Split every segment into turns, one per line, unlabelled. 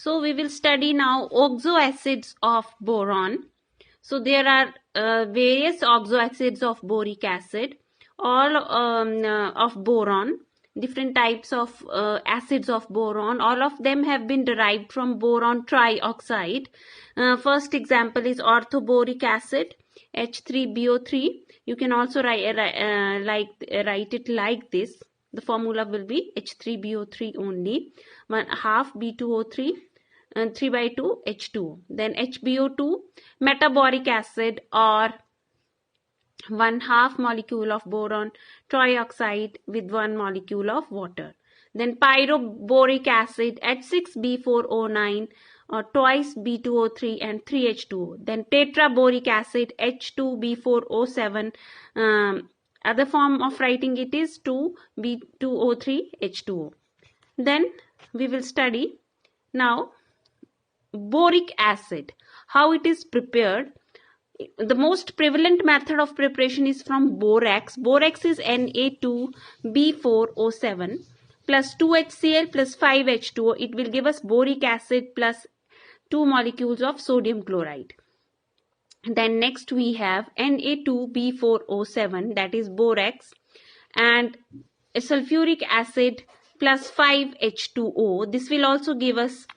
So we will study now oxo acids of boron. So there are various oxo acids of boric acid, all of boron, different types of acids of boron. All of them have been derived from boron trioxide. First example is orthoboric acid, H3BO3. You can also write it like this. The formula will be H3BO3 only, 1/2 B2O3 and 3/2 H2O. Then HBO2, metaboric acid, or 1/2 molecule of boron trioxide with 1 molecule of water. Then pyroboric acid, H6B4O9, or twice B2O3 and 3H2O. Then tetraboric acid, H2B4O7. Other form of writing it is 2B2O3H2O. Then we will study now boric acid, how it is prepared. The most prevalent method of preparation is from borax. Borax is Na2B4O7 plus 2HCl plus 5H2O. It will give us boric acid plus 2 molecules of sodium chloride. Then next we have Na2B4O7, that is borax, and a sulfuric acid plus 5H2O. This will also give us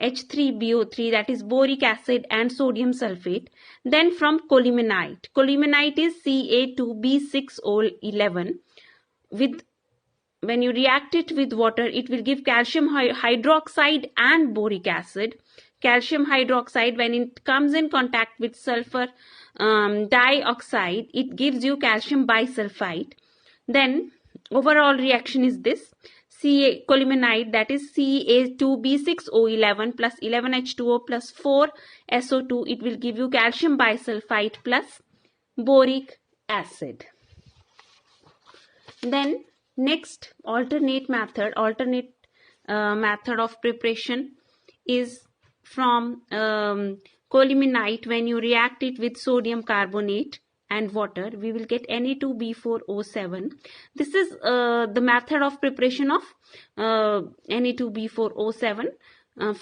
H3BO3, that is boric acid and sodium sulfate. Then from colemanite. Colemanite is Ca2B6O11. When you react it with water, it will give calcium hydroxide and boric acid. Calcium hydroxide, when it comes in contact with sulfur dioxide, it gives you calcium bisulfite. Then overall reaction is this: colemanite, that is Ca2B6O11 plus 11H2O plus 4SO2. It will give you calcium bisulfite plus boric acid. Then next alternate method of preparation is from colemanite. When you react it with sodium carbonate and water, we will get Na2B4O7. This is the method of preparation of Na2B4O7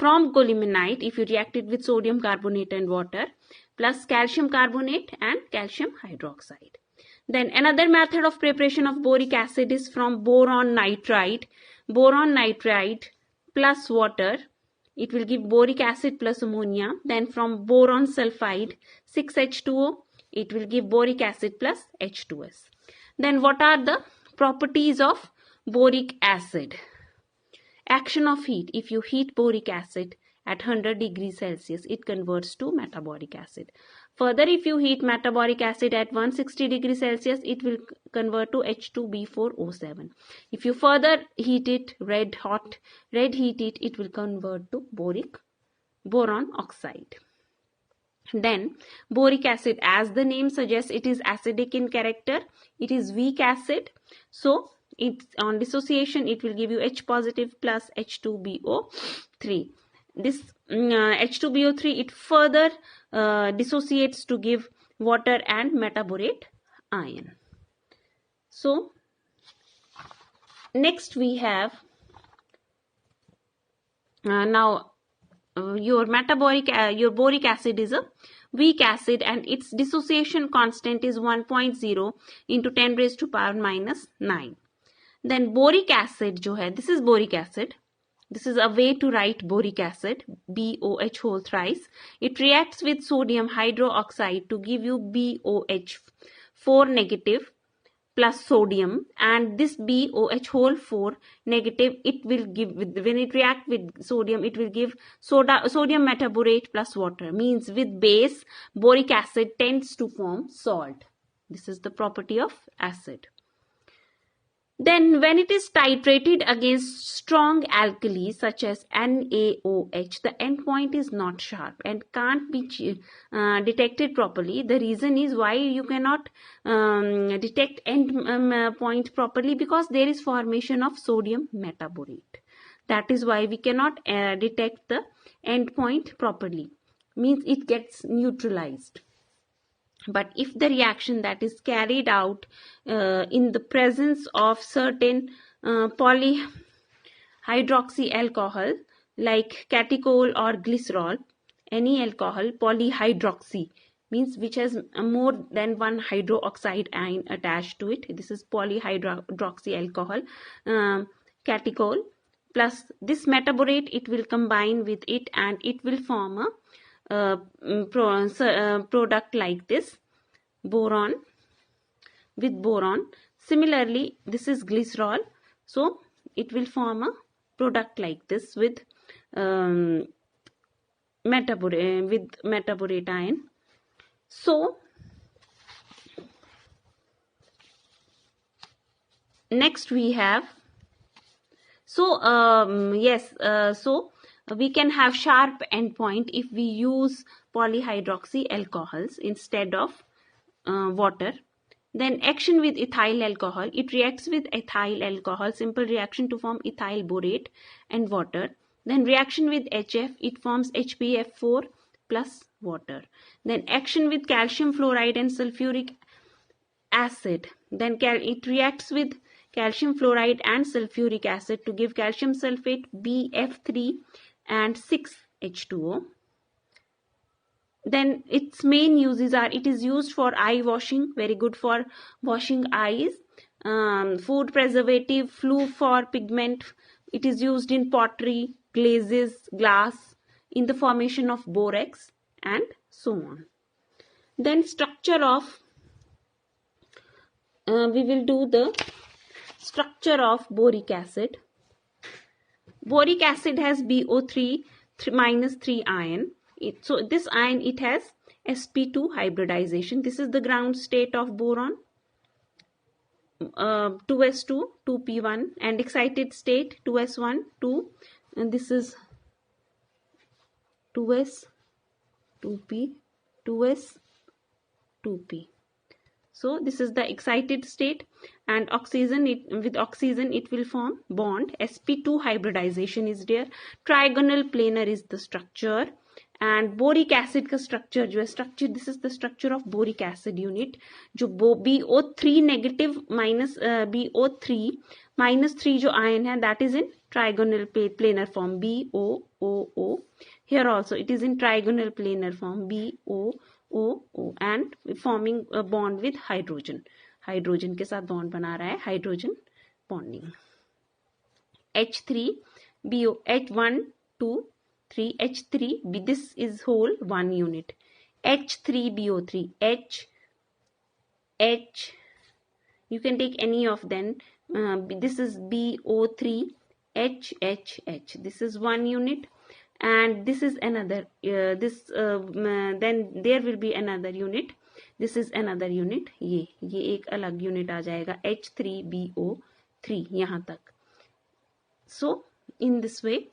from colemanite. If you react it with sodium carbonate and water plus calcium carbonate and calcium hydroxide. Then another method of preparation of boric acid is from boron nitride. Boron nitride plus water, it will give boric acid plus ammonia. Then from boron sulfide, 6H2O, it will give boric acid plus H2S. Then what are the properties of boric acid? Action of heat. If you heat boric acid at 100 degrees Celsius, it converts to metaboric acid. Further, if you heat metaboric acid at 160 degrees Celsius, it will convert to H2B4O7. If you further heat it red heat it, it will convert to boron oxide. Then boric acid, as the name suggests, it is acidic in character. It is weak acid. So it's on dissociation, it will give you H positive plus H2BO3. This H2BO3, it further dissociates to give water and metaborate ion. So next we have your boric acid is a weak acid, and its dissociation constant is 1.0 into 10 raised to power minus 9. Then boric acid jo hai, this is boric acid. This is a way to write boric acid, BOH whole thrice. It reacts with sodium hydroxide to give you BOH4 negative plus sodium, and this BOH whole 4 negative, it will give, when it reacts with sodium, it will give sodium metaborate plus water. Means with base, boric acid tends to form salt. This is the property of acid. Then when it is titrated against strong alkali such as NaOH, the endpoint is not sharp and can't be detected properly. The reason is why you cannot detect endpoint properly, because there is formation of sodium metaborate. That is why we cannot detect the endpoint properly. Means it gets neutralized. But if the reaction that is carried out in the presence of certain polyhydroxy alcohol, like catechol or glycerol, any alcohol, polyhydroxy means which has more than one hydroxide ion attached to it. This is polyhydroxy alcohol, catechol, plus this metaborate, it will combine with it and it will form a product like this, boron with boron. Similarly, this is glycerol, so it will form a product like this with metaborate ion. So next we have, so so we can have sharp endpoint if we use polyhydroxy alcohols instead of water. Then action with ethyl alcohol, it reacts with ethyl alcohol, simple reaction to form ethyl borate and water. Then reaction with HF, it forms HBF4 plus water. Then action with calcium fluoride and sulfuric acid, then it reacts with calcium fluoride and sulfuric acid to give calcium sulfate BF3 and 6H2O. Then its main uses are, it is used for eye washing, very good for washing eyes, food preservative, flue for pigment, it is used in pottery, glazes, glass, in the formation of borax and so on. Then structure of, we will do the structure of boric acid. Boric acid has BO3 minus 3 ion. So this ion, it has sp2 hybridization. This is the ground state of boron, 2s2 2p1, and excited state 2s1 2, and this is 2s 2p 2s 2p. So this is the excited state, and oxygen, with oxygen it will form bond, sp2 hybridization is there. Trigonal planar is the structure, and boric acid का structure जो है, structure, this is the structure of boric acid unit, जो BO3 negative minus BO3 minus 3 जो ion है, that is in trigonal planar form BOOO. Here also it is in trigonal planar form BOOO and forming a bond with hydrogen. Hydrogen के साथ bond बना रहा है, hydrogen bonding. H3 BO H1 2 3 H3 this is whole one unit. H3BO3 H you can take any of them. This is BO3 H. This is one unit, and this is another. Then there will be another unit. This is another unit. ये एक अलग unit आ जाएगा, H3BO3 यहाँ तक. So in this way,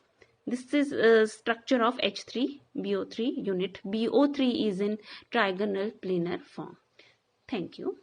this is a structure of H3BO3 unit. BO3 is in trigonal planar form. Thank you.